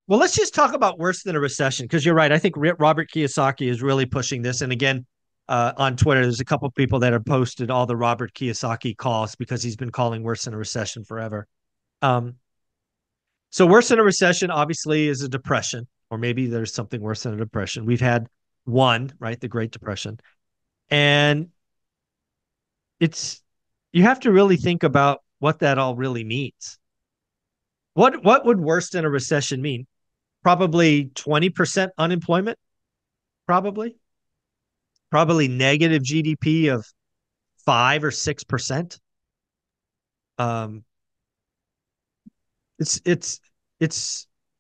Well, let's just talk about worse than a recession, because you're right. I think Robert Kiyosaki is really pushing this. And again, on Twitter, there's a couple of people that have posted all the Robert Kiyosaki calls because he's been calling worse than a recession forever. Um, so worse than a recession, obviously, is a depression, or maybe there's something worse than a depression. We've had one, right? The Great Depression. And it's, you have to really think about what that all really means. What would worse than a recession mean? Probably 20% unemployment, probably. Probably negative GDP of 5 or 6%. Um, it's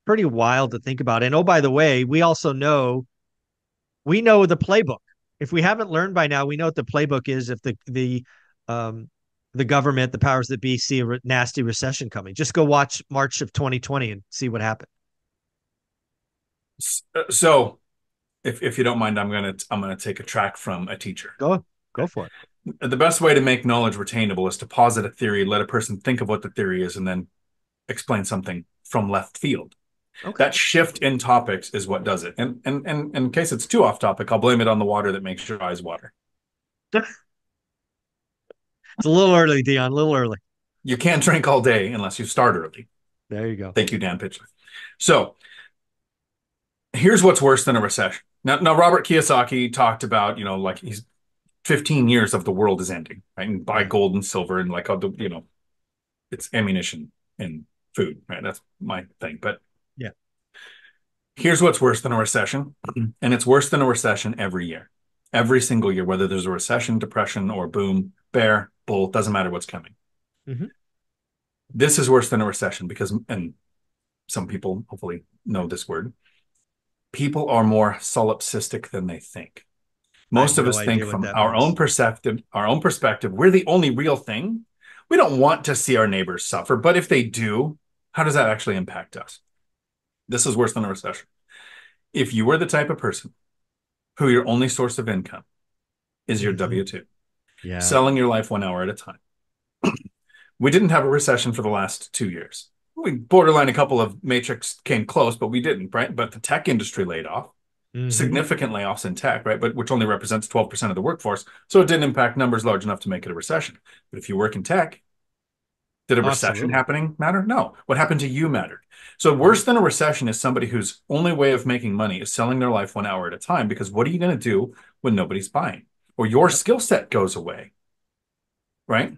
pretty wild to think about. And oh, by the way, we know the playbook. If we haven't learned by now, we know what the playbook is. If um, the government, the powers that be, see a nasty recession coming, just go watch March of 2020 and see what happened. So if you don't mind, I'm gonna take a track from a teacher. Go for it. The best way to make knowledge retainable is to posit a theory, let a person think of what the theory is, and then explain something from left field. Okay. That shift in topics is what does it. And in case it's too off topic, I'll blame it on the water that makes your eyes water. It's a little early, Dion. A little early. You can't drink all day unless you start early. There you go. Thank you, Dan Pitcher. So here's what's worse than a recession. Now Robert Kiyosaki talked about, like he's 15 years of the world is ending, right? And buy Yeah. gold and silver and like, it's ammunition and food, right? That's my thing. But Yeah. here's what's worse than a recession. And it's worse than a recession every year, every single year, whether there's a recession, depression, or boom, bear, bull, doesn't matter what's coming. Mm-hmm. This is worse than a recession because, and some people hopefully know this word, people are more solipsistic than they think. I have Most of no us think idea what from that means. our own perspective, we're the only real thing. We don't want to see our neighbors suffer, but if they do, how does that actually impact us? This is worse than a recession. If you were the type of person who your only source of income is your Mm-hmm. W-2, Yeah. selling your life 1 hour at a time. We didn't have a recession for the last 2 years. We borderline a couple of matrix came close, but we didn't, right? But the tech industry laid off, Mm-hmm. significant layoffs in tech, right? But which only represents 12% of the workforce. So it didn't impact numbers large enough to make it a recession. But if you work in tech, did a recession Absolutely. happening matter? No. What happened to you mattered. So Mm-hmm. worse than a recession is somebody whose only way of making money is selling their life 1 hour at a time. Because what are you going to do when nobody's buying? Or your Yep. skill set goes away, right?